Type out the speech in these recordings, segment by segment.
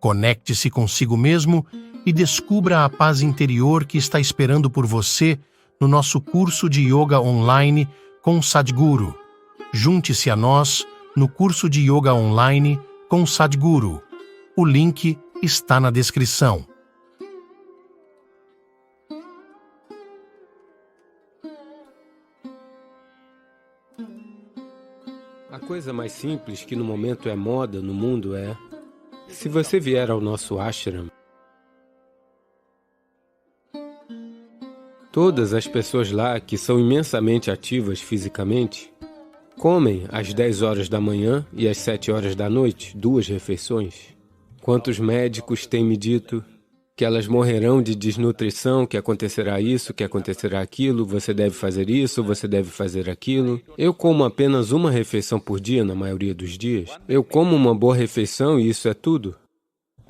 Conecte-se consigo mesmo e descubra a paz interior que está esperando por você no nosso curso de Yoga Online com Sadhguru. Junte-se a nós no curso de Yoga Online com Sadhguru. O link está na descrição. A coisa mais simples que no momento é moda no mundo é: se você vier ao nosso ashram, todas as pessoas lá que são imensamente ativas fisicamente comem às 10 horas da manhã e às 7 horas da noite, 2 refeições. Quantos médicos têm me dito que elas morrerão de desnutrição, que acontecerá isso, que acontecerá aquilo, você deve fazer isso, você deve fazer aquilo. Eu como apenas uma refeição por dia na maioria dos dias. Eu como uma boa refeição e isso é tudo.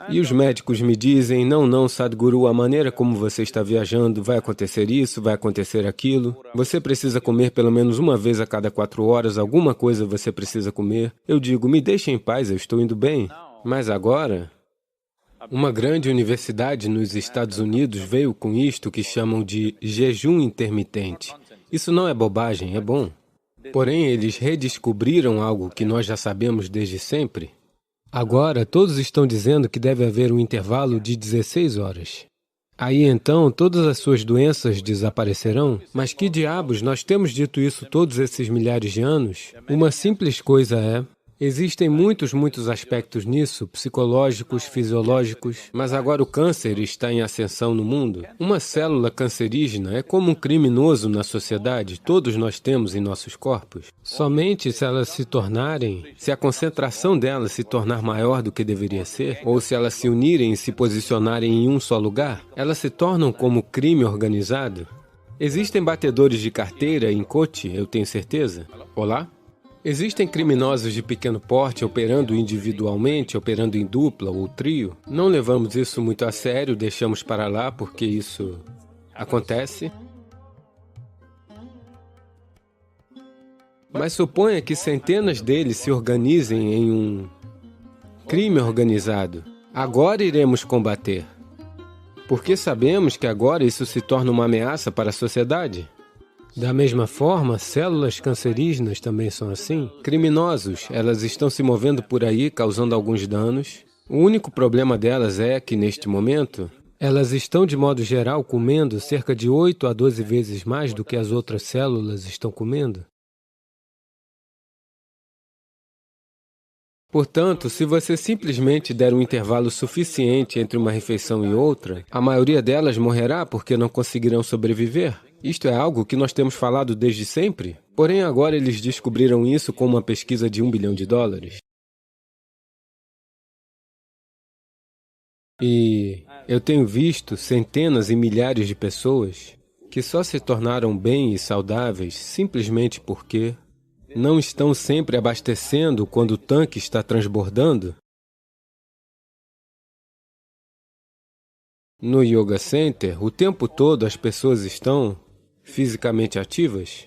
E os médicos me dizem: não, Sadhguru, a maneira como você está viajando, vai acontecer isso, vai acontecer aquilo. Você precisa comer pelo menos uma vez a cada 4 horas, alguma coisa você precisa comer. Eu digo: me deixe em paz, eu estou indo bem. Mas agora, uma grande universidade nos Estados Unidos veio com isto que chamam de jejum intermitente. Isso não é bobagem, é bom. Porém, eles redescobriram algo que nós já sabemos desde sempre. Agora, todos estão dizendo que deve haver um intervalo de 16 horas. Aí, então, todas as suas doenças desaparecerão? Mas que diabos, nós temos dito isso todos esses milhares de anos? Uma simples coisa é: existem muitos aspectos nisso, psicológicos, fisiológicos, mas agora o câncer está em ascensão no mundo. Uma célula cancerígena é como um criminoso na sociedade, todos nós temos em nossos corpos. Somente se elas se tornarem, se a concentração delas se tornar maior do que deveria ser, ou se elas se unirem e se posicionarem em um só lugar, elas se tornam como crime organizado. Existem batedores de carteira em Kochi, eu tenho certeza. Olá? Existem criminosos de pequeno porte operando individualmente, operando em dupla ou trio. Não levamos isso muito a sério, deixamos para lá porque isso acontece. Mas suponha que centenas deles se organizem em um crime organizado. Agora iremos combater. Porque sabemos que agora isso se torna uma ameaça para a sociedade. Da mesma forma, células cancerígenas também são assim. Criminosos, elas estão se movendo por aí, causando alguns danos. O único problema delas é que, neste momento, elas estão, de modo geral, comendo cerca de 8 a 12 vezes mais do que as outras células estão comendo. Portanto, se você simplesmente der um intervalo suficiente entre uma refeição e outra, a maioria delas morrerá porque não conseguirão sobreviver. Isto é algo que nós temos falado desde sempre, porém agora eles descobriram isso com uma pesquisa de $1 bilhão. E eu tenho visto centenas e milhares de pessoas que só se tornaram bem e saudáveis simplesmente porque não estão sempre abastecendo quando o tanque está transbordando. No Yoga Center, o tempo todo as pessoas estão fisicamente ativas.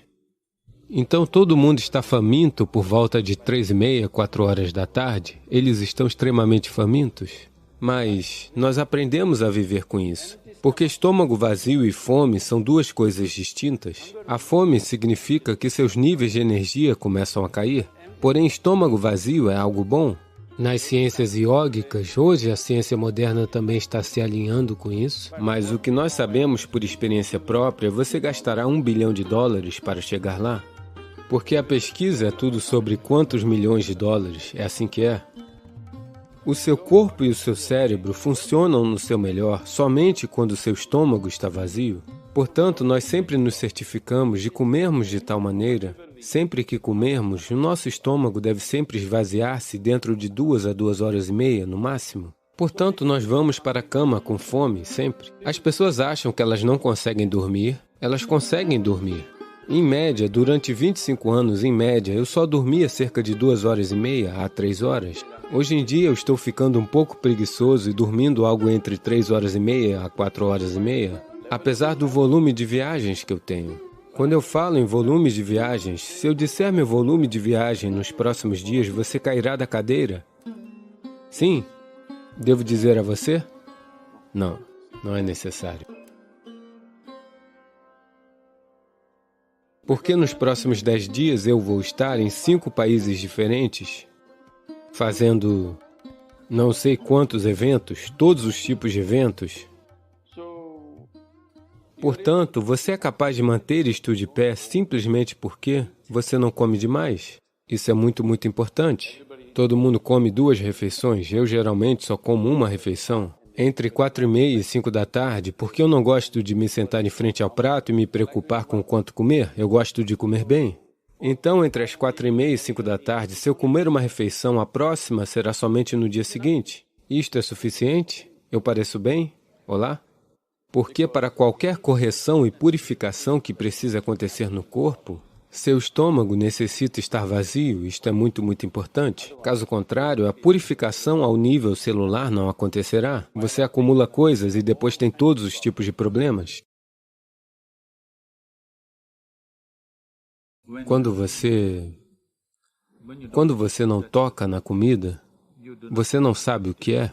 Então todo mundo está faminto por volta de 3h30, 4 horas da tarde. Eles estão extremamente famintos. Mas nós aprendemos a viver com isso. Porque estômago vazio e fome são duas coisas distintas. A fome significa que seus níveis de energia começam a cair. Porém, estômago vazio é algo bom. Nas ciências iógicas, hoje a ciência moderna também está se alinhando com isso. Mas o que nós sabemos por experiência própria, você gastará $1 bilhão para chegar lá. Porque a pesquisa é tudo sobre quantos milhões de dólares, é assim que é. O seu corpo e o seu cérebro funcionam no seu melhor somente quando o seu estômago está vazio. Portanto, nós sempre nos certificamos de comermos de tal maneira. Sempre que comermos, o nosso estômago deve sempre esvaziar-se dentro de 2 a 2h30, no máximo. Portanto, nós vamos para a cama com fome, sempre. As pessoas acham que elas não conseguem dormir. Elas conseguem dormir. Em média, durante 25 anos, em média, eu só dormia cerca de 2h30 a 3 horas. Hoje em dia, eu estou ficando um pouco preguiçoso e dormindo algo entre 3h30 a 4h30, apesar do volume de viagens que eu tenho. Quando eu falo em volumes de viagens, se eu disser meu volume de viagem nos próximos dias, você cairá da cadeira. Sim, Devo dizer a você? Não, não é necessário. Porque nos próximos 10 dias eu vou estar em 5 países diferentes, fazendo não sei quantos eventos, todos os tipos de eventos. Portanto, você é capaz de manter isto de pé simplesmente porque você não come demais? Isso é muito, muito importante. Todo mundo come 2 refeições, eu geralmente só como uma refeição. Entre 4h30 e 5 da tarde, porque eu não gosto de me sentar em frente ao prato e me preocupar com o quanto comer, eu gosto de comer bem. Então, entre as 4h30 e 5 da tarde, se eu comer uma refeição, a próxima será somente no dia seguinte. Isto é suficiente? Eu pareço bem? Olá? Porque para qualquer correção e purificação que precisa acontecer no corpo, seu estômago necessita estar vazio, isto é muito, muito importante. Caso contrário, a purificação ao nível celular não acontecerá. Você acumula coisas e depois tem todos os tipos de problemas. Quando você não toca na comida, você não sabe o que é.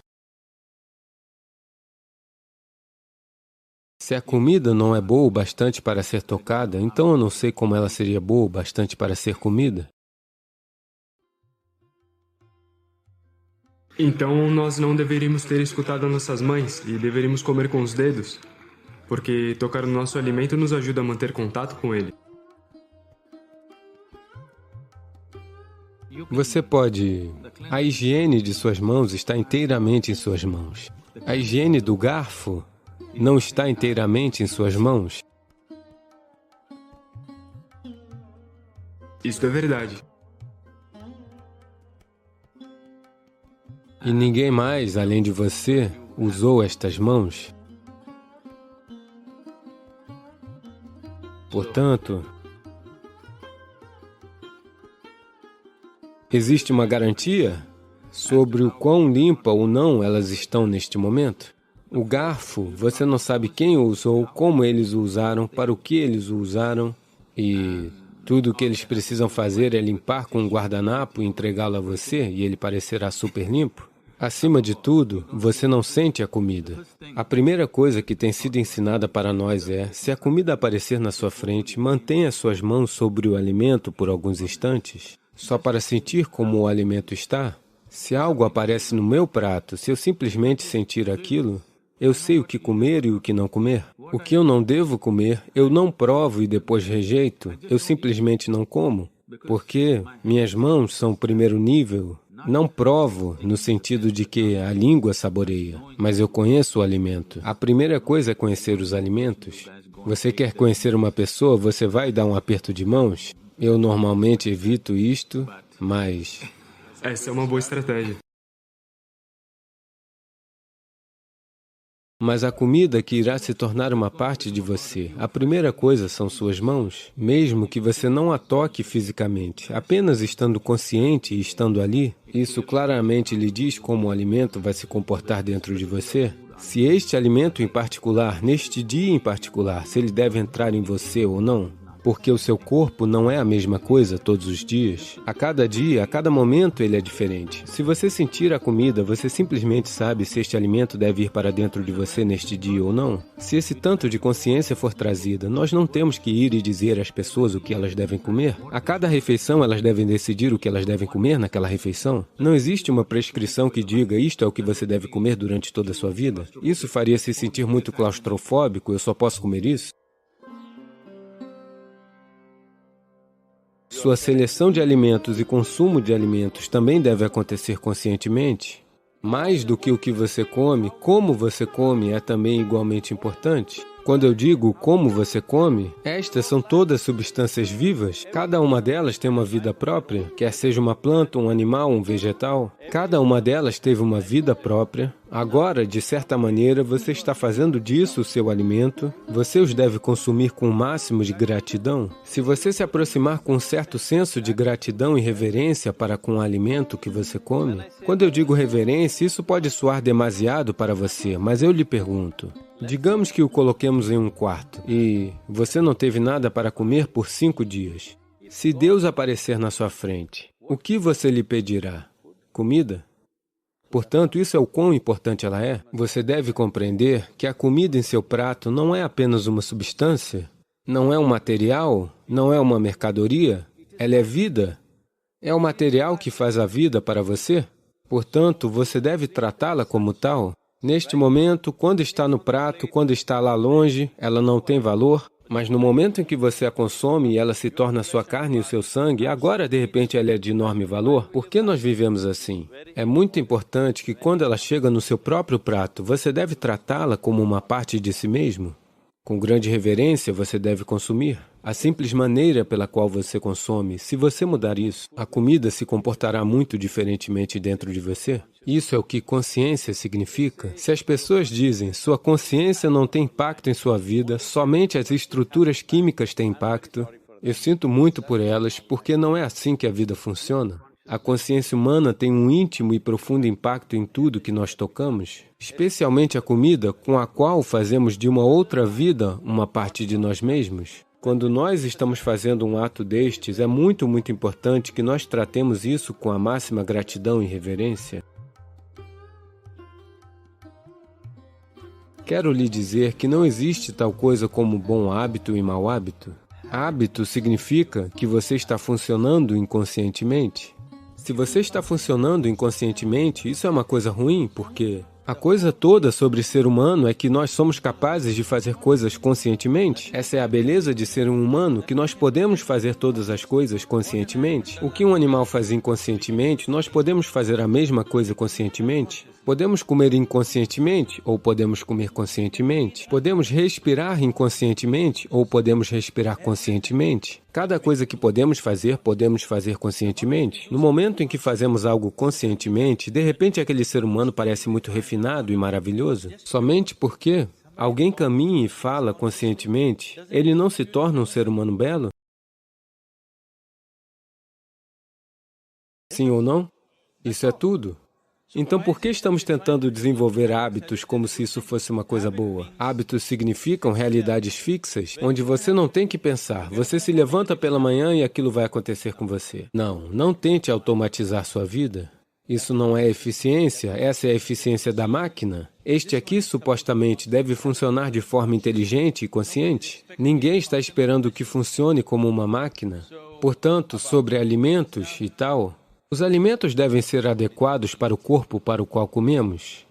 Se a comida não é boa o bastante para ser tocada, então eu não sei como ela seria boa o bastante para ser comida. Então nós não deveríamos ter escutado nossas mães e deveríamos comer com os dedos, porque tocar no nosso alimento nos ajuda a manter contato com ele. Você pode... A higiene de suas mãos está inteiramente em suas mãos. A higiene do garfo não está inteiramente em suas mãos. Isto é verdade. E ninguém mais, além de você, usou estas mãos. Portanto, existe uma garantia sobre o quão limpa ou não elas estão neste momento? O garfo, você não sabe quem o usou, como eles o usaram, para o que eles o usaram, e tudo o que eles precisam fazer é limpar com um guardanapo e entregá-lo a você, e ele parecerá super limpo. Acima de tudo, você não sente a comida. A primeira coisa que tem sido ensinada para nós é, se a comida aparecer na sua frente, mantenha suas mãos sobre o alimento por alguns instantes, só para sentir como o alimento está. Se algo aparece no meu prato, se eu simplesmente sentir aquilo, eu sei o que comer e o que não comer. O que eu não devo comer, eu não provo e depois rejeito, eu simplesmente não como. Porque minhas mãos são o primeiro nível. Não provo no sentido de que a língua saboreia, mas eu conheço o alimento. A primeira coisa é conhecer os alimentos. Você quer conhecer uma pessoa, você vai dar um aperto de mãos? Eu normalmente evito isto, mas... Essa é uma boa estratégia. Mas a comida que irá se tornar uma parte de você, a primeira coisa são suas mãos, mesmo que você não a toque fisicamente, apenas estando consciente e estando ali, isso claramente lhe diz como o alimento vai se comportar dentro de você. Se este alimento em particular, neste dia em particular, se ele deve entrar em você ou não. Porque o seu corpo não é a mesma coisa todos os dias. A cada dia, a cada momento, ele é diferente. Se você sentir a comida, você simplesmente sabe se este alimento deve ir para dentro de você neste dia ou não. Se esse tanto de consciência for trazida, nós não temos que ir e dizer às pessoas o que elas devem comer. A cada refeição, elas devem decidir o que elas devem comer naquela refeição. Não existe uma prescrição que diga isto é o que você deve comer durante toda a sua vida. Isso faria se sentir muito claustrofóbico, eu só posso comer isso. Sua seleção de alimentos e consumo de alimentos também deve acontecer conscientemente. Mais do que o que você come, como você come é também igualmente importante. Quando eu digo como você come, estas são todas substâncias vivas. Cada uma delas tem uma vida própria, quer seja uma planta, um animal, um vegetal. Cada uma delas teve uma vida própria. Agora, de certa maneira, você está fazendo disso o seu alimento. Você os deve consumir com o máximo de gratidão. Se você se aproximar com um certo senso de gratidão e reverência para com o alimento que você come, quando eu digo reverência, isso pode soar demasiado para você, mas eu lhe pergunto, digamos que o coloquemos em um quarto e você não teve nada para comer por 5 dias. Se Deus aparecer na sua frente, o que você lhe pedirá? Comida? Portanto, isso é o quão importante ela é. Você deve compreender que a comida em seu prato não é apenas uma substância, não é um material, não é uma mercadoria, ela é vida. É o material que faz a vida para você. Portanto, você deve tratá-la como tal. Neste momento, quando está no prato, quando está lá longe, ela não tem valor. Mas no momento em que você a consome e ela se torna a sua carne e o seu sangue, agora de repente ela é de enorme valor. Por que nós vivemos assim? É muito importante que quando ela chega no seu próprio prato, você deve tratá-la como uma parte de si mesmo. Com grande reverência você deve consumir. A simples maneira pela qual você consome, se você mudar isso, a comida se comportará muito diferentemente dentro de você. Isso é o que consciência significa. Se as pessoas dizem, sua consciência não tem impacto em sua vida, somente as estruturas químicas têm impacto, eu sinto muito por elas, porque não é assim que a vida funciona. A consciência humana tem um íntimo e profundo impacto em tudo que nós tocamos, especialmente a comida com a qual fazemos de uma outra vida uma parte de nós mesmos. Quando nós estamos fazendo um ato destes, é muito importante que nós tratemos isso com a máxima gratidão e reverência. Quero lhe dizer que não existe tal coisa como bom hábito e mau hábito. Hábito significa que você está funcionando inconscientemente. Se você está funcionando inconscientemente, isso é uma coisa ruim, porque a coisa toda sobre ser humano é que nós somos capazes de fazer coisas conscientemente. Essa é a beleza de ser um humano, que nós podemos fazer todas as coisas conscientemente. O que um animal faz inconscientemente, nós podemos fazer a mesma coisa conscientemente. Podemos comer inconscientemente ou podemos comer conscientemente. Podemos respirar inconscientemente ou podemos respirar conscientemente. Cada coisa que podemos fazer conscientemente. No momento em que fazemos algo conscientemente, de repente aquele ser humano parece muito refinado e maravilhoso. Somente porque alguém caminha e fala conscientemente, ele não se torna um ser humano belo? Sim ou não? Isso é tudo. Então, por que estamos tentando desenvolver hábitos como se isso fosse uma coisa boa? Hábitos significam realidades fixas, onde você não tem que pensar. Você se levanta pela manhã e aquilo vai acontecer com você. Não tente automatizar sua vida. Isso não é eficiência, essa é a eficiência da máquina. Este aqui, supostamente, deve funcionar de forma inteligente e consciente. Ninguém está esperando que funcione como uma máquina. Portanto, sobre alimentos e tal, os alimentos devem ser adequados para o corpo para o qual comemos.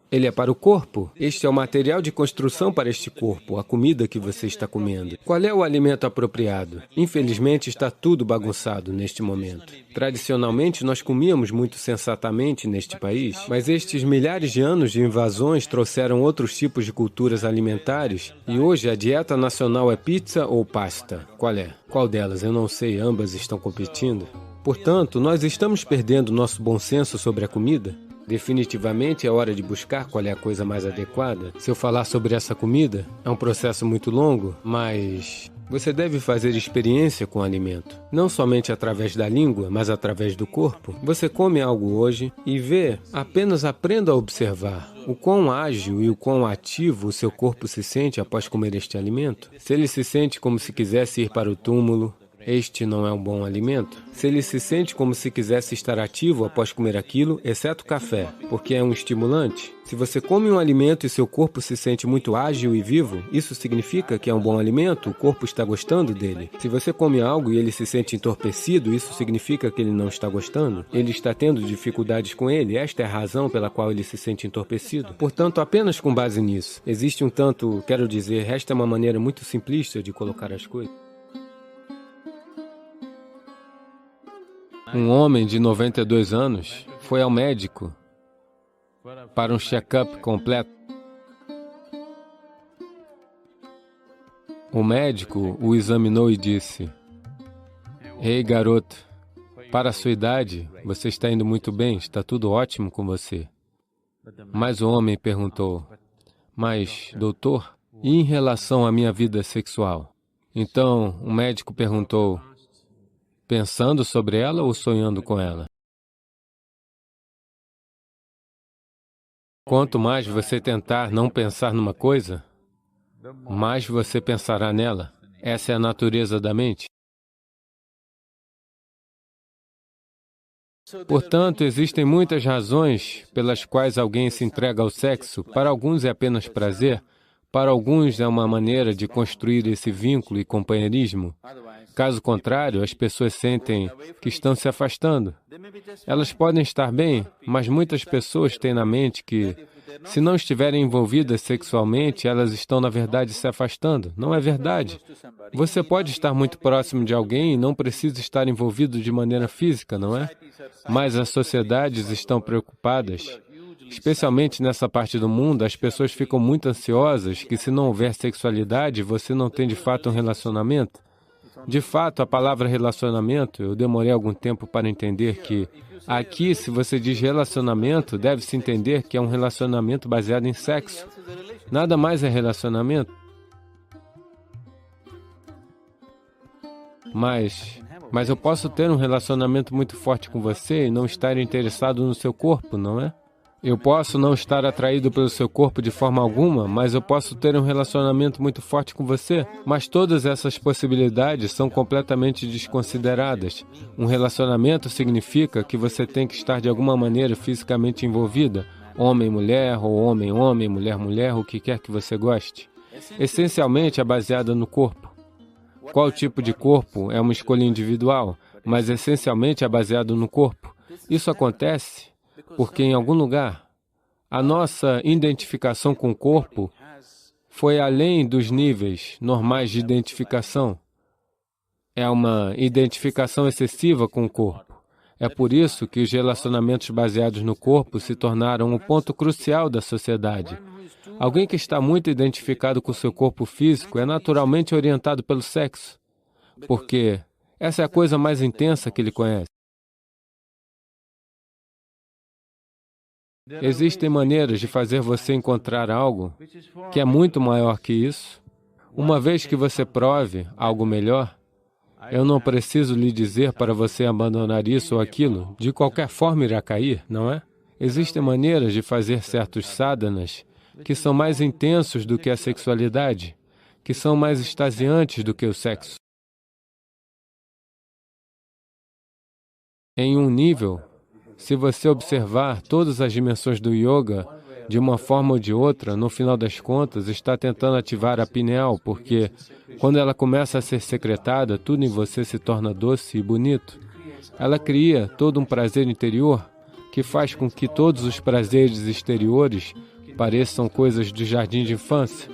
Ele é para o corpo. Este é o material de construção para este corpo, a comida que você está comendo. Qual é o alimento apropriado? Infelizmente, está tudo bagunçado neste momento. Tradicionalmente, nós comíamos muito sensatamente neste país, mas estes milhares de anos de invasões trouxeram outros tipos de culturas alimentares e hoje a dieta nacional é pizza ou pasta. Qual é? Qual delas? Eu não sei, ambas estão competindo. Portanto, nós estamos perdendo nosso bom senso sobre a comida. Definitivamente é hora de buscar qual é a coisa mais adequada. Se eu falar sobre essa comida, é um processo muito longo, mas você deve fazer experiência com o alimento. Não somente através da língua, mas através do corpo. Você come algo hoje e vê, apenas aprenda a observar o quão ágil e o quão ativo o seu corpo se sente após comer este alimento. Se ele se sente como se quisesse ir para o túmulo, este não é um bom alimento. Se ele se sente como se quisesse estar ativo após comer aquilo, exceto o café, porque é um estimulante. Se você come um alimento e seu corpo se sente muito ágil e vivo, isso significa que é um bom alimento, o corpo está gostando dele. Se você come algo e ele se sente entorpecido, isso significa que ele não está gostando. Ele está tendo dificuldades com ele, esta é a razão pela qual ele se sente entorpecido. Portanto, apenas com base nisso, existe um tanto, quero dizer, esta é uma maneira muito simplista de colocar as coisas. Um homem de 92 anos foi ao médico para um check-up completo. O médico o examinou e disse: "Ei, garoto, para a sua idade, você está indo muito bem, está tudo ótimo com você." Mas o homem perguntou: "Mas, doutor, e em relação à minha vida sexual?" Então, o médico perguntou: "Pensando sobre ela ou sonhando com ela?" Quanto mais você tentar não pensar numa coisa, mais você pensará nela. Essa é a natureza da mente. Portanto, existem muitas razões pelas quais alguém se entrega ao sexo. Para alguns é apenas prazer, para alguns é uma maneira de construir esse vínculo e companheirismo. Caso contrário, as pessoas sentem que estão se afastando. Elas podem estar bem, mas muitas pessoas têm na mente que, se não estiverem envolvidas sexualmente, elas estão, na verdade, se afastando. Não é verdade. Você pode estar muito próximo de alguém e não precisa estar envolvido de maneira física, não é? Mas as sociedades estão preocupadas. Especialmente nessa parte do mundo, as pessoas ficam muito ansiosas que, se não houver sexualidade, você não tem de fato um relacionamento. De fato, a palavra relacionamento, eu demorei algum tempo para entender que aqui, se você diz relacionamento, deve-se entender que é um relacionamento baseado em sexo. Nada mais é relacionamento. Mas eu posso ter um relacionamento muito forte com você e não estar interessado no seu corpo, não é? Eu posso não estar atraído pelo seu corpo de forma alguma, mas eu posso ter um relacionamento muito forte com você. Mas todas essas possibilidades são completamente desconsideradas. Um relacionamento significa que você tem que estar de alguma maneira fisicamente envolvida, homem-mulher, ou homem-homem, mulher-mulher, o que quer que você goste. Essencialmente é baseada no corpo. Qual tipo de corpo é uma escolha individual, mas essencialmente é baseado no corpo. Isso acontece porque, em algum lugar, a nossa identificação com o corpo foi além dos níveis normais de identificação. É uma identificação excessiva com o corpo. É por isso que os relacionamentos baseados no corpo se tornaram um ponto crucial da sociedade. Alguém que está muito identificado com o seu corpo físico é naturalmente orientado pelo sexo, porque essa é a coisa mais intensa que ele conhece. Existem maneiras de fazer você encontrar algo que é muito maior que isso. Uma vez que você prove algo melhor, eu não preciso lhe dizer para você abandonar isso ou aquilo. De qualquer forma irá cair, não é? Existem maneiras de fazer certos sadhanas que são mais intensos do que a sexualidade, que são mais extasiantes do que o sexo. Em um nível, se você observar todas as dimensões do yoga, de uma forma ou de outra, no final das contas, está tentando ativar a pineal, porque quando ela começa a ser secretada, tudo em você se torna doce e bonito. Ela cria todo um prazer interior que faz com que todos os prazeres exteriores pareçam coisas do jardim de infância.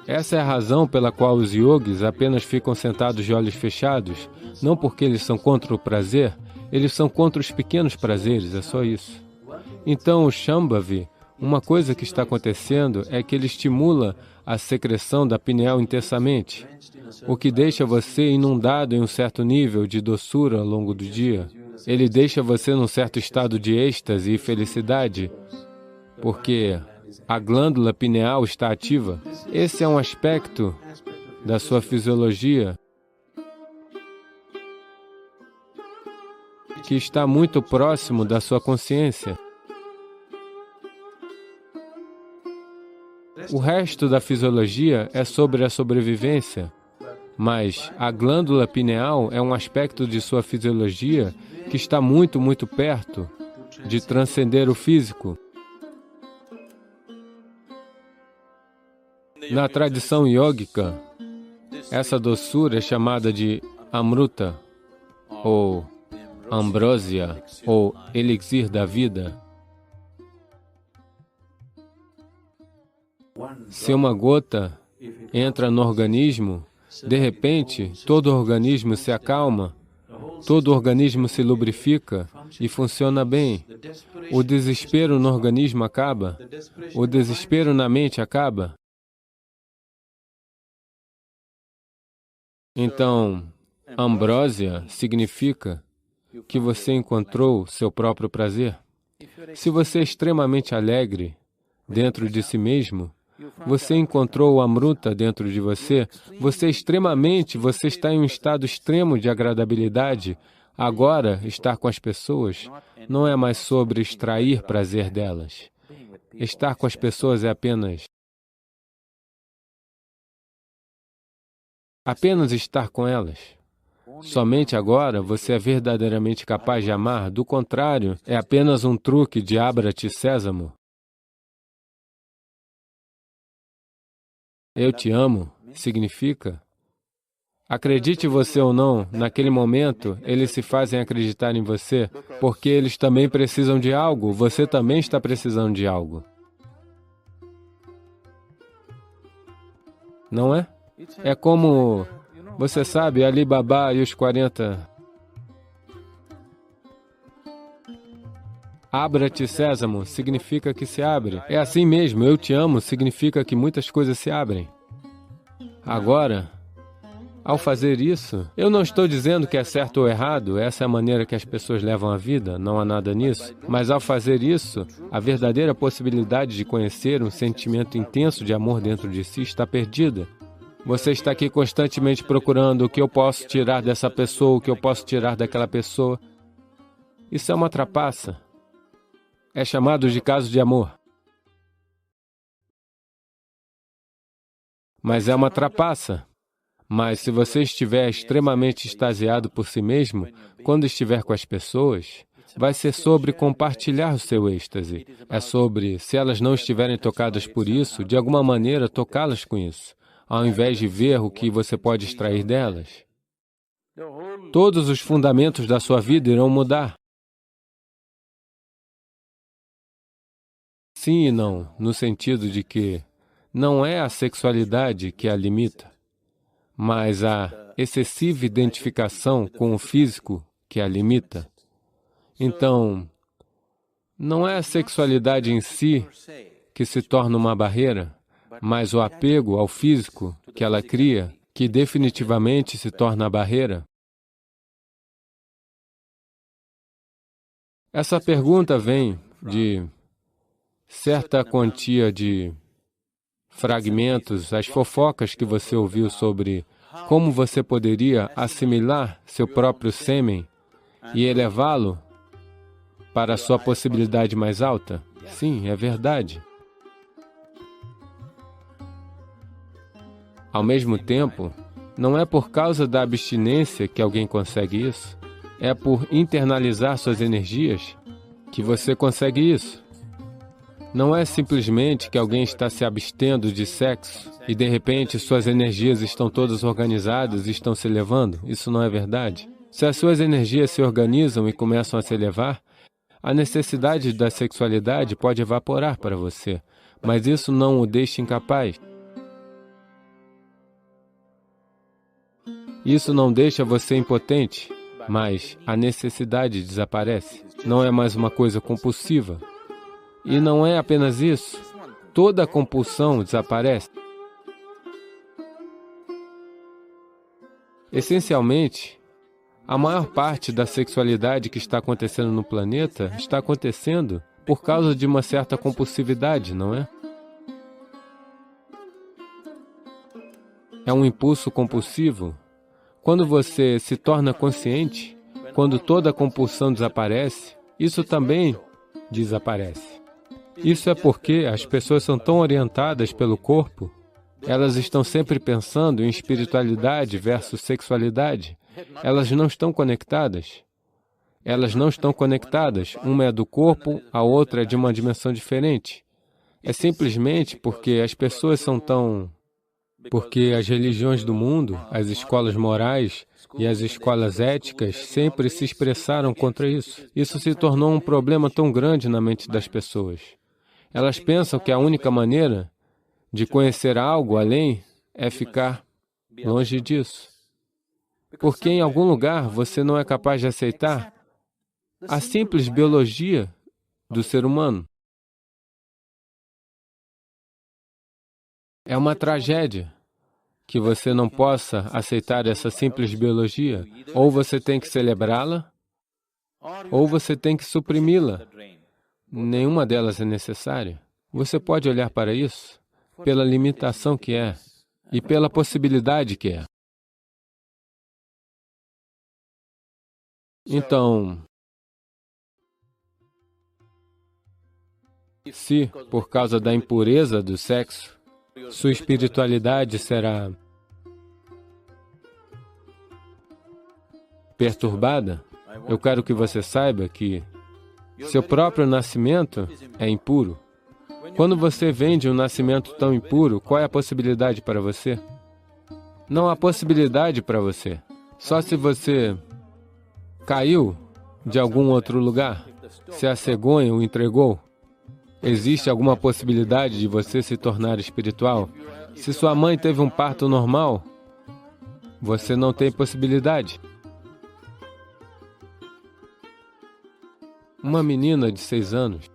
Essa é a razão pela qual os yogis apenas ficam sentados de olhos fechados, não porque eles são contra o prazer, eles são contra os pequenos prazeres, é só isso. Então, o Shambhavi, uma coisa que está acontecendo é que ele estimula a secreção da pineal intensamente, o que deixa você inundado em um certo nível de doçura ao longo do dia. Ele deixa você num certo estado de êxtase e felicidade, porque a glândula pineal está ativa. Esse é um aspecto da sua fisiologia que está muito próximo da sua consciência. O resto da fisiologia é sobre a sobrevivência, mas a glândula pineal é um aspecto de sua fisiologia que está muito, muito perto de transcender o físico. Na tradição yógica, essa doçura é chamada de amruta, ou ambrósia, ou elixir da vida. Se uma gota entra no organismo, de repente, todo o organismo se acalma, todo o organismo se lubrifica e funciona bem. O desespero no organismo acaba, o desespero na mente acaba. Então, ambrósia significa que você encontrou seu próprio prazer. Se você é extremamente alegre dentro de si mesmo, você encontrou o amruta dentro de você, você está em um estado extremo de agradabilidade. Agora, estar com as pessoas não é mais sobre extrair prazer delas. Estar com as pessoas é apenas estar com elas. Somente agora você é verdadeiramente capaz de amar. Do contrário, é apenas um truque de abra-te sésamo. Eu te amo significa, acredite você ou não, naquele momento, eles se fazem acreditar em você, porque eles também precisam de algo, você também está precisando de algo. Não é? É como, você sabe, Ali Baba e os 40... Abra-te sésamo significa que se abre. É assim mesmo, eu te amo significa que muitas coisas se abrem. Agora, ao fazer isso, eu não estou dizendo que é certo ou errado, essa é a maneira que as pessoas levam a vida, não há nada nisso, mas ao fazer isso, a verdadeira possibilidade de conhecer um sentimento intenso de amor dentro de si está perdida. Você está aqui constantemente procurando o que eu posso tirar dessa pessoa, o que eu posso tirar daquela pessoa. Isso é uma trapaça. É chamado de caso de amor. Mas é uma trapaça. Mas se você estiver extremamente extasiado por si mesmo, quando estiver com as pessoas, vai ser sobre compartilhar o seu êxtase. É sobre, se elas não estiverem tocadas por isso, de alguma maneira tocá-las com isso, ao invés de ver o que você pode extrair delas. Todos os fundamentos da sua vida irão mudar. Sim e não, no sentido de que não é a sexualidade que a limita, mas a excessiva identificação com o físico que a limita. Então, não é a sexualidade em si que se torna uma barreira, mas o apego ao físico que ela cria, que definitivamente se torna a barreira. Essa pergunta vem de certa quantia de fragmentos, as fofocas que você ouviu sobre como você poderia assimilar seu próprio sêmen e elevá-lo para a sua possibilidade mais alta. Sim, é verdade. Ao mesmo tempo, não é por causa da abstinência que alguém consegue isso, é por internalizar suas energias que você consegue isso. Não é simplesmente que alguém está se abstendo de sexo e, de repente, suas energias estão todas organizadas e estão se elevando. Isso não é verdade. Se as suas energias se organizam e começam a se elevar, a necessidade da sexualidade pode evaporar para você, mas isso não o deixa incapaz. Isso não deixa você impotente, mas a necessidade desaparece. Não é mais uma coisa compulsiva. E não é apenas isso. Toda a compulsão desaparece. Essencialmente, a maior parte da sexualidade que está acontecendo no planeta está acontecendo por causa de uma certa compulsividade, não é? É um impulso compulsivo. Quando você se torna consciente, quando toda a compulsão desaparece, isso também desaparece. Isso é porque as pessoas são tão orientadas pelo corpo, elas estão sempre pensando em espiritualidade versus sexualidade. Elas não estão conectadas. Elas não estão conectadas. Uma é do corpo, a outra é de uma dimensão diferente. É simplesmente porque as pessoas são tão... Porque as religiões do mundo, as escolas morais e as escolas éticas sempre se expressaram contra isso. Isso se tornou um problema tão grande na mente das pessoas. Elas pensam que a única maneira de conhecer algo além é ficar longe disso. Porque em algum lugar você não é capaz de aceitar a simples biologia do ser humano. É uma tragédia que você não possa aceitar essa simples biologia. Ou você tem que celebrá-la, ou você tem que suprimi-la. Nenhuma delas é necessária. Você pode olhar para isso pela limitação que é e pela possibilidade que é. Então, se, por causa da impureza do sexo, sua espiritualidade será perturbada, eu quero que você saiba que seu próprio nascimento é impuro. Quando você vem de um nascimento tão impuro, qual é a possibilidade para você? Não há possibilidade para você. Só se você caiu de algum outro lugar, se a cegonha o entregou, existe alguma possibilidade de você se tornar espiritual? Se sua mãe teve um parto normal, você não tem possibilidade. Uma menina de 6 anos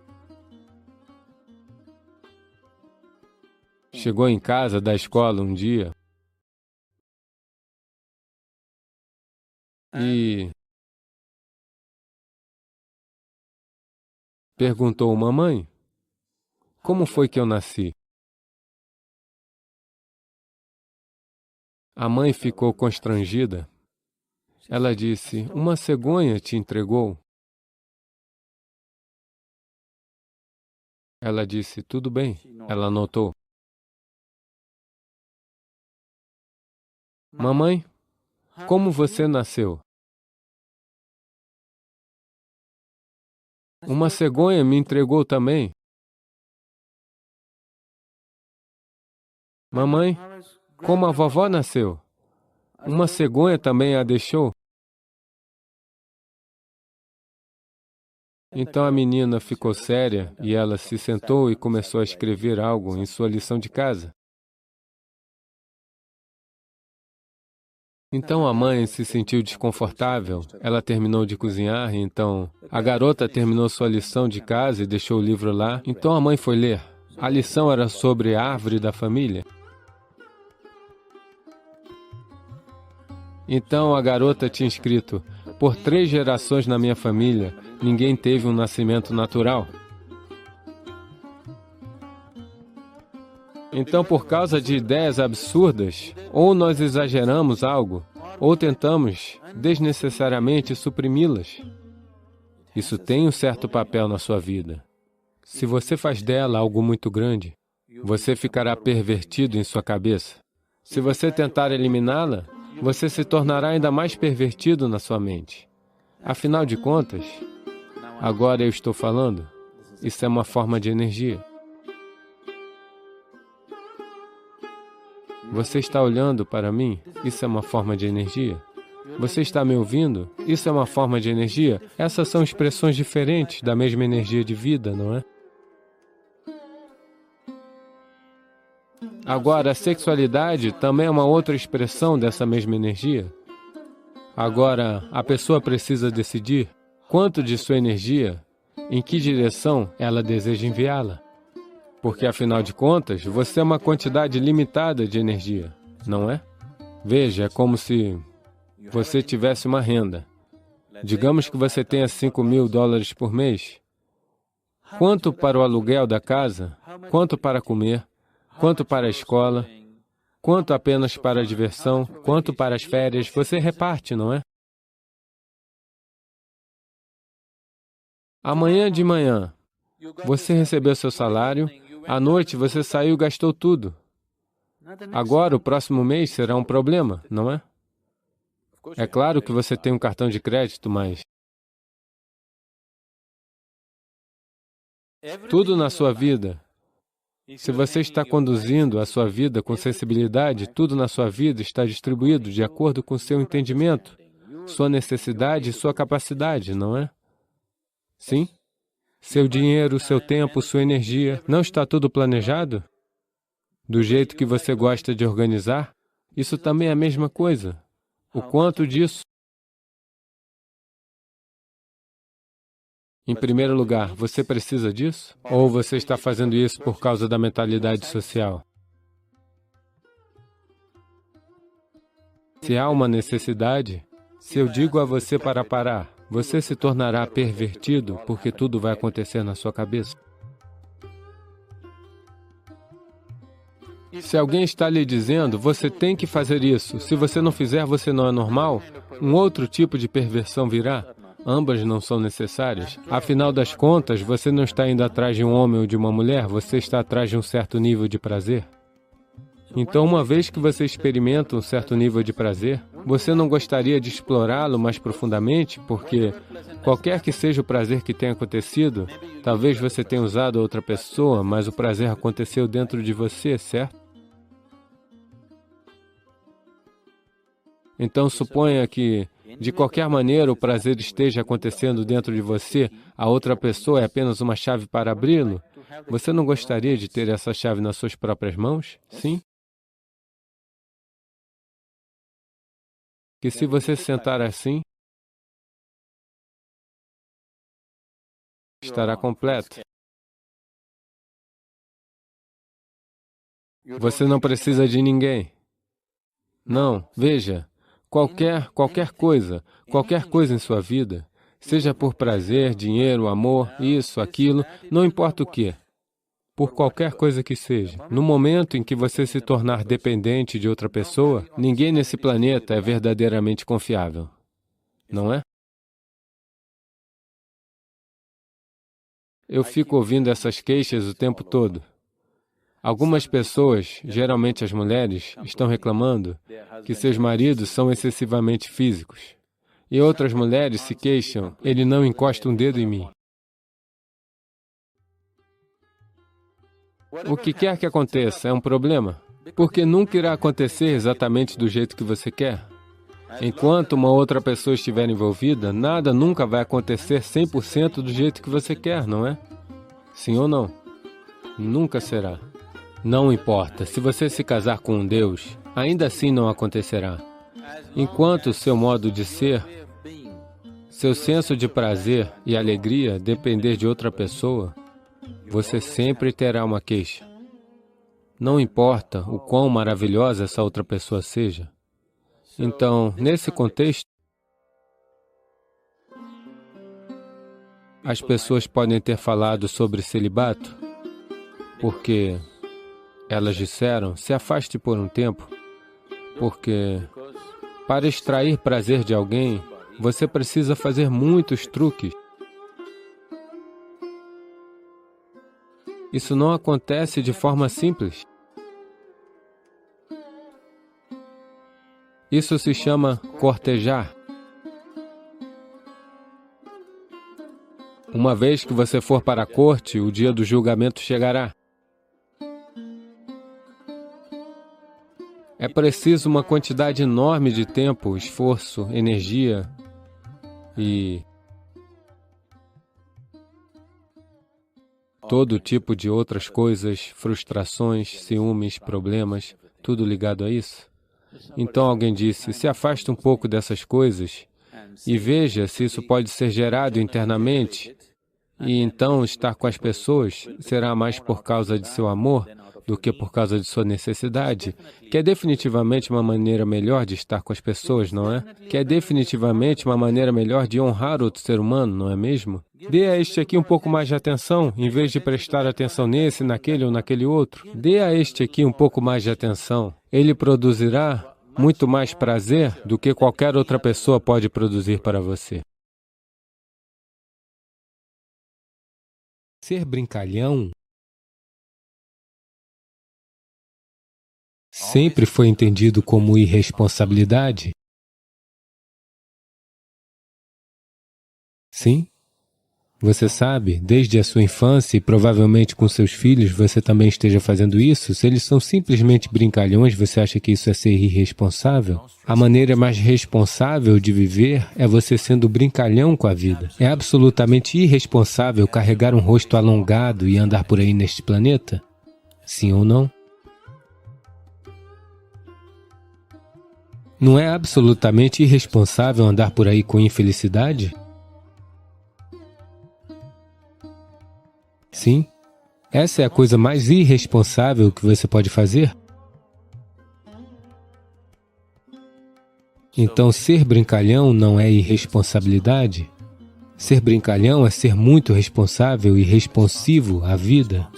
chegou em casa da escola um dia e perguntou: mamãe, como foi que eu nasci? A mãe ficou constrangida. Ela disse: uma cegonha te entregou. Ela disse: tudo bem. Ela anotou. Mamãe, como você nasceu? Uma cegonha me entregou também. Mamãe, como a vovó nasceu? Uma cegonha também a deixou. Então a menina ficou séria e ela se sentou e começou a escrever algo em sua lição de casa. Então a mãe se sentiu desconfortável, ela terminou de cozinhar, então a garota terminou sua lição de casa e deixou o livro lá. Então a mãe foi ler. A lição era sobre a árvore da família. Então a garota tinha escrito: por 3 gerações na minha família, ninguém teve um nascimento natural. Então, por causa de ideias absurdas, ou nós exageramos algo, ou tentamos desnecessariamente suprimi-las. Isso tem um certo papel na sua vida. Se você faz dela algo muito grande, você ficará pervertido em sua cabeça. Se você tentar eliminá-la, você se tornará ainda mais pervertido na sua mente. Afinal de contas, agora eu estou falando, isso é uma forma de energia. Você está olhando para mim? Isso é uma forma de energia. Você está me ouvindo? Isso é uma forma de energia. Essas são expressões diferentes da mesma energia de vida, não é? Agora, a sexualidade também é uma outra expressão dessa mesma energia. Agora, a pessoa precisa decidir quanto de sua energia, em que direção ela deseja enviá-la. Porque, afinal de contas, você é uma quantidade limitada de energia, não é? Veja, é como se você tivesse uma renda. Digamos que você tenha $5.000 por mês. Quanto para o aluguel da casa? Quanto para comer? Quanto para a escola? Quanto apenas para a diversão? Quanto para as férias? Você reparte, não é? Amanhã de manhã, você recebeu seu salário. À noite, você saiu e gastou tudo. Agora, o próximo mês será um problema, não é? É claro que você tem um cartão de crédito, mas tudo na sua vida, se você está conduzindo a sua vida com sensibilidade, tudo na sua vida está distribuído de acordo com seu entendimento, sua necessidade e sua capacidade, não é? Sim? Seu dinheiro, seu tempo, sua energia, não está tudo planejado? Do jeito que você gosta de organizar? Isso também é a mesma coisa. O quanto disso? Em primeiro lugar, você precisa disso? Ou você está fazendo isso por causa da mentalidade social? Se há uma necessidade, se eu digo a você para parar, você se tornará pervertido porque tudo vai acontecer na sua cabeça. Se alguém está lhe dizendo, você tem que fazer isso, se você não fizer, você não é normal, um outro tipo de perversão virá. Ambas não são necessárias. Afinal das contas, você não está indo atrás de um homem ou de uma mulher, você está atrás de um certo nível de prazer. Então, uma vez que você experimenta um certo nível de prazer, Você não gostaria de explorá-lo mais profundamente? Porque qualquer que seja o prazer que tenha acontecido, talvez você tenha usado outra pessoa, mas o prazer aconteceu dentro de você, certo? Então suponha que, de qualquer maneira, o prazer esteja acontecendo dentro de você, a outra pessoa é apenas uma chave para abri-lo. Você não gostaria de ter essa chave nas suas próprias mãos? Sim? Que se você se sentar assim, estará completo. Você não precisa de ninguém. Não, veja, qualquer coisa em sua vida, seja por prazer, dinheiro, amor, isso, aquilo, não importa o que, por qualquer coisa que seja. No momento em que você se tornar dependente de outra pessoa, ninguém nesse planeta é verdadeiramente confiável, não é? Eu fico ouvindo essas queixas o tempo todo. Algumas pessoas, geralmente as mulheres, estão reclamando que seus maridos são excessivamente físicos. E outras mulheres se queixam, ele não encosta um dedo em mim. O que quer que aconteça é um problema, porque nunca irá acontecer exatamente do jeito que você quer. Enquanto uma outra pessoa estiver envolvida, nada nunca vai acontecer 100% do jeito que você quer, não é? Sim ou não? Nunca será. Não importa, se você se casar com um Deus, ainda assim não acontecerá. Enquanto seu modo de ser, seu senso de prazer e alegria depender de outra pessoa, você sempre terá uma queixa. Não importa o quão maravilhosa essa outra pessoa seja. Então, nesse contexto, as pessoas podem ter falado sobre celibato, porque elas disseram, se afaste por um tempo, porque para extrair prazer de alguém, você precisa fazer muitos truques. Isso não acontece de forma simples. Isso se chama cortejar. Uma vez que você for para a corte, o dia do julgamento chegará. É preciso uma quantidade enorme de tempo, esforço, energia e todo tipo de outras coisas, frustrações, ciúmes, problemas, tudo ligado a isso. Então alguém disse, se afaste um pouco dessas coisas e veja se isso pode ser gerado internamente. E então estar com as pessoas será mais por causa de seu amor do que por causa de sua necessidade, que é definitivamente uma maneira melhor de estar com as pessoas, não é? Que é definitivamente uma maneira melhor de honrar outro ser humano, não é mesmo? Dê a este aqui um pouco mais de atenção, em vez de prestar atenção nesse, naquele ou naquele outro. Dê a este aqui um pouco mais de atenção. Ele produzirá muito mais prazer do que qualquer outra pessoa pode produzir para você. Ser brincalhão sempre foi entendido como irresponsabilidade? Sim? Você sabe, desde a sua infância e provavelmente com seus filhos você também esteja fazendo isso, se eles são simplesmente brincalhões, você acha que isso é ser irresponsável? A maneira mais responsável de viver é você sendo brincalhão com a vida. É absolutamente irresponsável carregar um rosto alongado e andar por aí neste planeta? Sim ou não? Não é absolutamente irresponsável andar por aí com infelicidade? Sim? Essa é a coisa mais irresponsável que você pode fazer? Então, ser brincalhão não é irresponsabilidade? Ser brincalhão é ser muito responsável e responsivo à vida.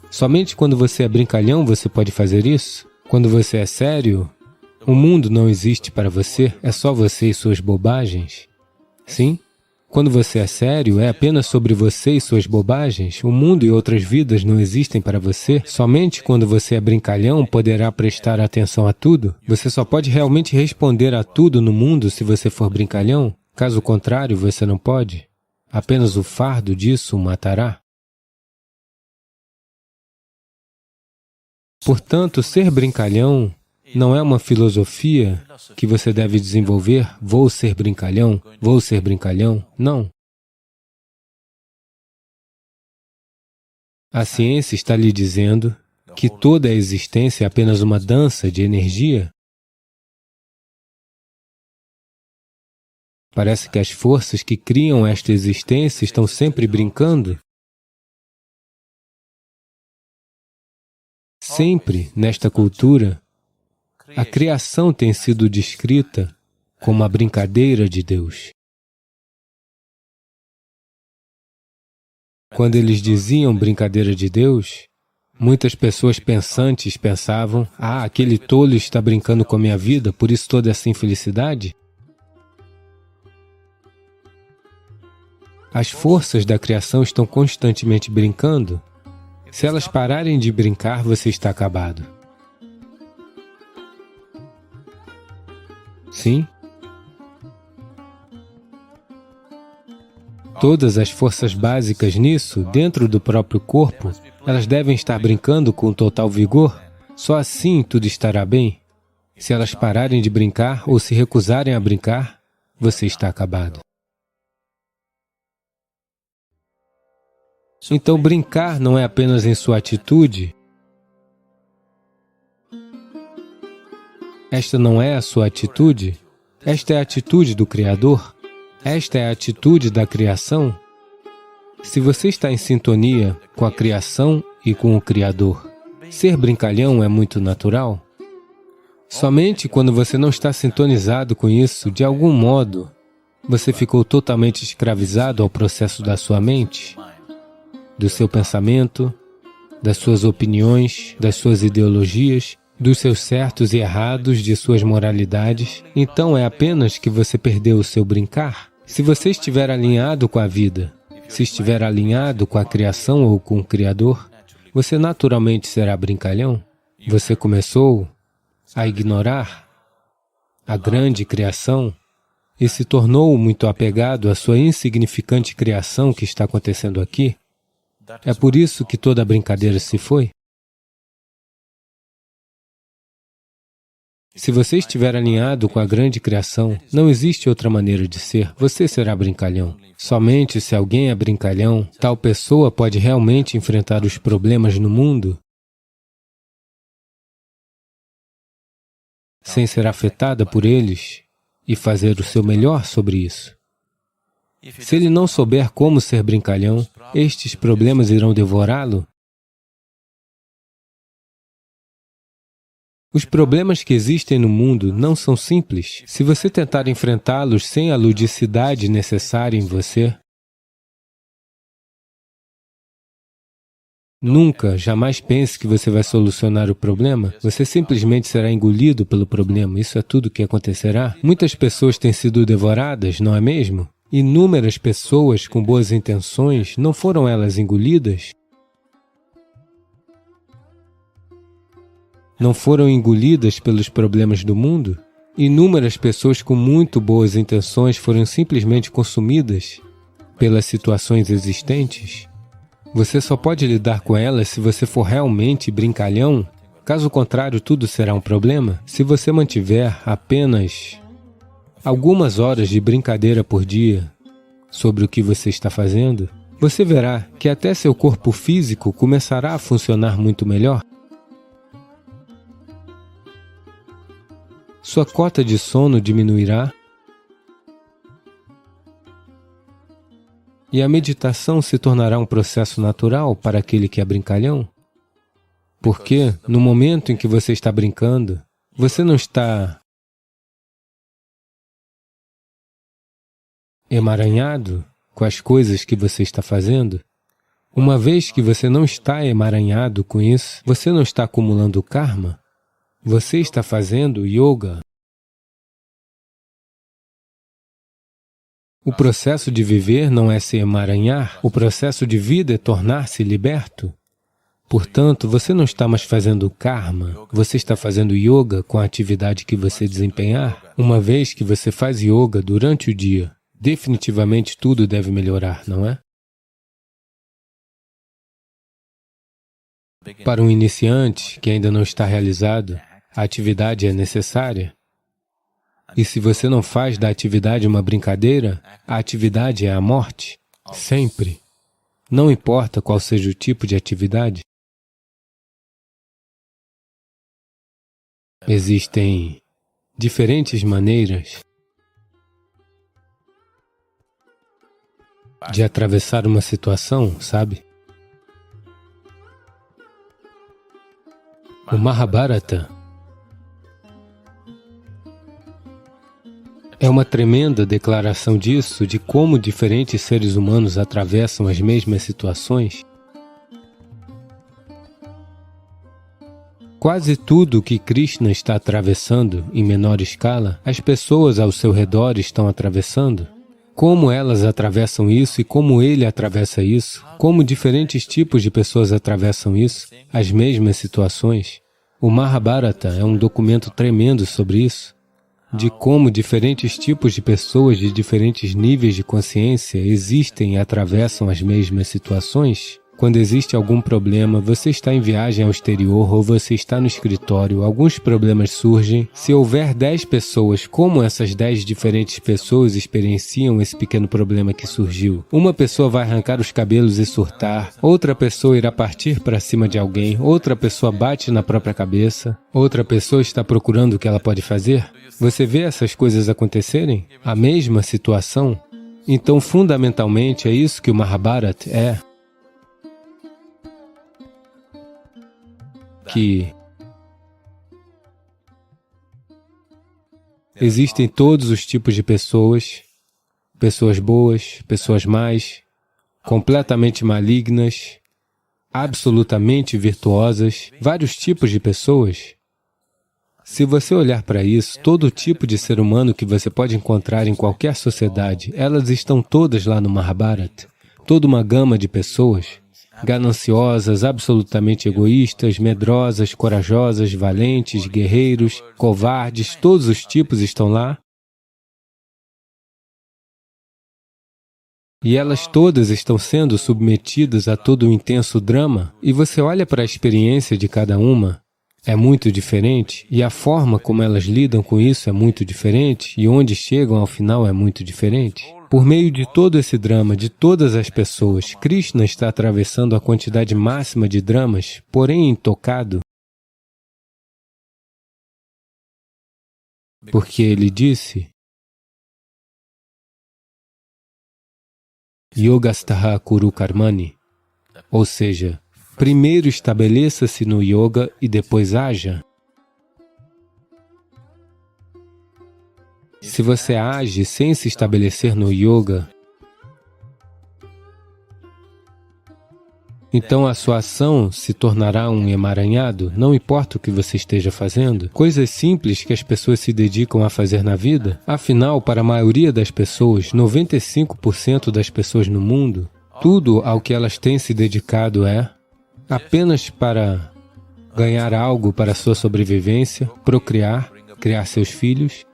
Somente quando você é brincalhão você pode fazer isso? Quando você é sério, o mundo não existe para você, é só você e suas bobagens. Sim? Quando você é sério, é apenas sobre você e suas bobagens. O mundo e outras vidas não existem para você. Somente quando você é brincalhão poderá prestar atenção a tudo. Você só pode realmente responder a tudo no mundo se você for brincalhão. Caso contrário, você não pode. Apenas o fardo disso o matará. Portanto, ser brincalhão não é uma filosofia que você deve desenvolver, vou ser brincalhão, não. A ciência está lhe dizendo que toda a existência é apenas uma dança de energia. Parece que as forças que criam esta existência estão sempre brincando. Sempre, nesta cultura, a criação tem sido descrita como a brincadeira de Deus. Quando eles diziam brincadeira de Deus, muitas pessoas pensantes pensavam, aquele tolo está brincando com a minha vida, por isso toda essa infelicidade. As forças da criação estão constantemente brincando. Se elas pararem de brincar, você está acabado. Sim. Todas as forças básicas nisso, dentro do próprio corpo, elas devem estar brincando com total vigor. Só assim tudo estará bem. Se elas pararem de brincar ou se recusarem a brincar, você está acabado. Então, brincar não é apenas em sua atitude. Esta não é a sua atitude. Esta é a atitude do Criador. Esta é a atitude da criação. Se você está em sintonia com a criação e com o Criador, ser brincalhão é muito natural. Somente quando você não está sintonizado com isso, de algum modo, você ficou totalmente escravizado ao processo da sua mente, do seu pensamento, das suas opiniões, das suas ideologias, dos seus certos e errados, de suas moralidades. Então é apenas que você perdeu o seu brincar. Se você estiver alinhado com a vida, se estiver alinhado com a criação ou com o Criador, você naturalmente será brincalhão. Você começou a ignorar a grande criação e se tornou muito apegado à sua insignificante criação que está acontecendo aqui. É por isso que toda a brincadeira se foi. Se você estiver alinhado com a grande criação, não existe outra maneira de ser. Você será brincalhão. Somente se alguém é brincalhão, tal pessoa pode realmente enfrentar os problemas no mundo sem ser afetada por eles e fazer o seu melhor sobre isso. Se ele não souber como ser brincalhão, estes problemas irão devorá-lo. Os problemas que existem no mundo não são simples. Se você tentar enfrentá-los sem a ludicidade necessária em você, nunca, jamais pense que você vai solucionar o problema. Você simplesmente será engolido pelo problema. Isso é tudo que acontecerá. Muitas pessoas têm sido devoradas, não é mesmo? Inúmeras pessoas com boas intenções, não foram elas engolidas? Não foram engolidas pelos problemas do mundo? Inúmeras pessoas com muito boas intenções foram simplesmente consumidas pelas situações existentes? Você só pode lidar com elas se você for realmente brincalhão. Caso contrário, tudo será um problema. Se você mantiver apenas algumas horas de brincadeira por dia sobre o que você está fazendo, você verá que até seu corpo físico começará a funcionar muito melhor. Sua cota de sono diminuirá e a meditação se tornará um processo natural para aquele que é brincalhão. Porque, no momento em que você está brincando, você não está emaranhado com as coisas que você está fazendo. Uma vez que você não está emaranhado com isso, você não está acumulando karma, você está fazendo yoga. O processo de viver não é se emaranhar, o processo de vida é tornar-se liberto. Portanto, você não está mais fazendo karma, você está fazendo yoga com a atividade que você desempenhar. Uma vez que você faz yoga durante o dia, definitivamente tudo deve melhorar, não é? Para um iniciante que ainda não está realizado, a atividade é necessária. E se você não faz da atividade uma brincadeira, a atividade é a morte, sempre. Não importa qual seja o tipo de atividade. Existem diferentes maneiras de atravessar uma situação, sabe? O Mahabharata é uma tremenda declaração disso, de como diferentes seres humanos atravessam as mesmas situações. Quase tudo que Krishna está atravessando, em menor escala, as pessoas ao seu redor estão atravessando. Como elas atravessam isso e como ele atravessa isso, como diferentes tipos de pessoas atravessam isso, as mesmas situações. O Mahabharata é um documento tremendo sobre isso, de como diferentes tipos de pessoas de diferentes níveis de consciência existem e atravessam as mesmas situações. Quando existe algum problema, você está em viagem ao exterior ou você está no escritório, alguns problemas surgem. Se houver 10 pessoas, como essas 10 diferentes pessoas experienciam esse pequeno problema que surgiu? Uma pessoa vai arrancar os cabelos e surtar, outra pessoa irá partir para cima de alguém, outra pessoa bate na própria cabeça, outra pessoa está procurando o que ela pode fazer. Você vê essas coisas acontecerem? A mesma situação? Então, fundamentalmente, é isso que o Mahabharata é. Que existem todos os tipos de pessoas, pessoas boas, pessoas más, completamente malignas, absolutamente virtuosas, vários tipos de pessoas. Se você olhar para isso, todo tipo de ser humano que você pode encontrar em qualquer sociedade, elas estão todas lá no Mahabharata, toda uma gama de pessoas, gananciosas, absolutamente egoístas, medrosas, corajosas, valentes, guerreiros, covardes, todos os tipos estão lá. E elas todas estão sendo submetidas a todo um intenso drama, e você olha para a experiência de cada uma, é muito diferente, e a forma como elas lidam com isso é muito diferente, e onde chegam ao final é muito diferente. Por meio de todo esse drama, de todas as pessoas, Krishna está atravessando a quantidade máxima de dramas, porém intocado, porque ele disse: Yogastaha kuru karmani, ou seja, primeiro estabeleça-se no yoga e depois haja. Se você age sem se estabelecer no yoga, então a sua ação se tornará um emaranhado, não importa o que você esteja fazendo. Coisas simples que as pessoas se dedicam a fazer na vida. Afinal, para a maioria das pessoas, 95% das pessoas no mundo, tudo ao que elas têm se dedicado é apenas para ganhar algo para a sua sobrevivência, procriar, criar seus filhos.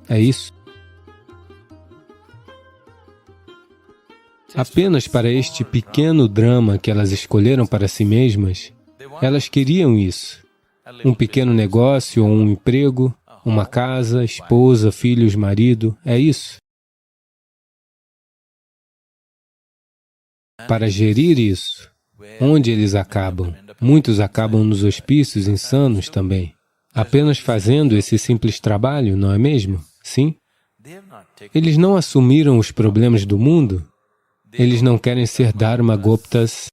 É isso. Apenas para este pequeno drama que elas escolheram para si mesmas, elas queriam isso. Um pequeno negócio ou um emprego, uma casa, esposa, filhos, marido, é isso. Para gerir isso, onde eles acabam? Muitos acabam nos hospícios insanos também, apenas fazendo esse simples trabalho, não é mesmo? Sim? Eles não assumiram os problemas do mundo. Eles não querem ser Dharma Guptas,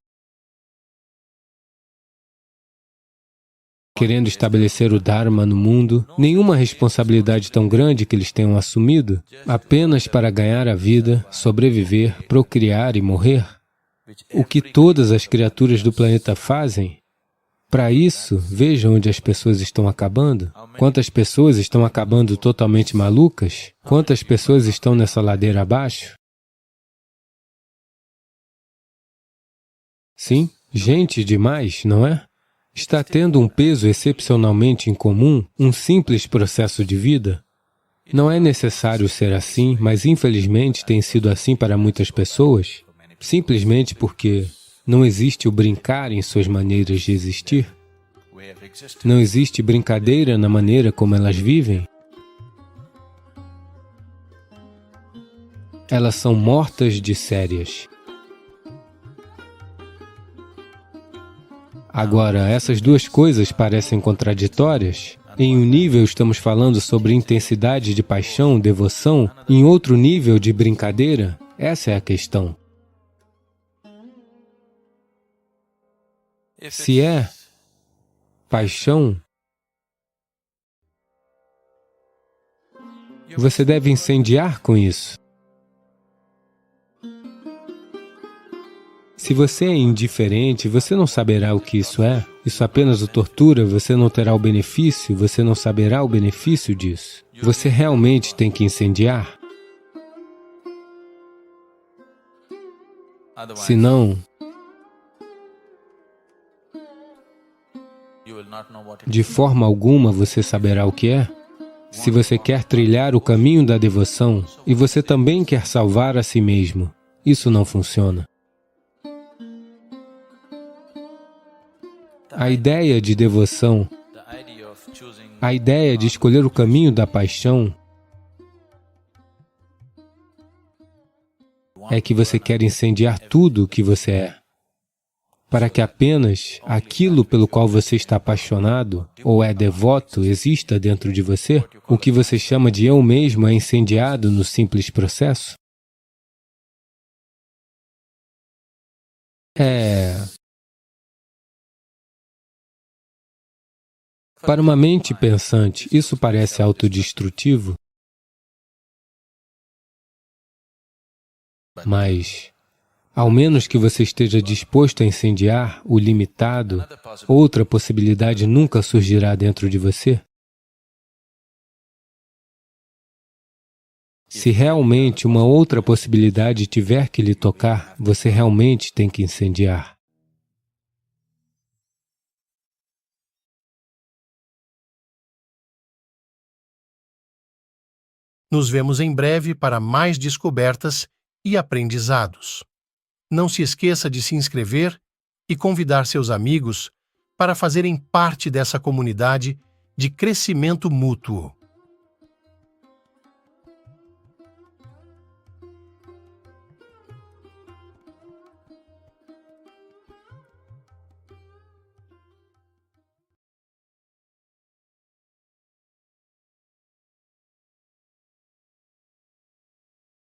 querendo estabelecer o Dharma no mundo, nenhuma responsabilidade tão grande que eles tenham assumido, apenas para ganhar a vida, sobreviver, procriar e morrer. O que todas as criaturas do planeta fazem Para isso, veja onde as pessoas estão acabando. Quantas pessoas estão acabando totalmente malucas? Quantas pessoas estão nessa ladeira abaixo? Sim, gente demais, não é? Está tendo um peso excepcionalmente incomum, um simples processo de vida. Não é necessário ser assim, mas infelizmente tem sido assim para muitas pessoas, simplesmente porque não existe o brincar em suas maneiras de existir. Não existe brincadeira na maneira como elas vivem. Elas são mortas de sérias. Agora, essas duas coisas parecem contraditórias. Em um nível estamos falando sobre intensidade de paixão, devoção, em outro nível de brincadeira. Essa é a questão. Se é paixão, você deve incendiar com isso. Se você é indiferente, você não saberá o que isso é. Isso apenas o tortura, você não terá o benefício, você não saberá o benefício disso. Você realmente tem que incendiar. Senão, de forma alguma você saberá o que é. Se você quer trilhar o caminho da devoção e você também quer salvar a si mesmo, isso não funciona. A ideia de devoção, a ideia de escolher o caminho da paixão, é que você quer incendiar tudo o que você é, para que apenas aquilo pelo qual você está apaixonado ou é devoto exista dentro de você. O que você chama de eu mesmo é incendiado no simples processo. Para uma mente pensante, isso parece autodestrutivo, mas, ao menos que você esteja disposto a incendiar o limitado, outra possibilidade nunca surgirá dentro de você. Se realmente uma outra possibilidade tiver que lhe tocar, você realmente tem que incendiar. Nos vemos em breve para mais descobertas e aprendizados. Não se esqueça de se inscrever e convidar seus amigos para fazerem parte dessa comunidade de crescimento mútuo.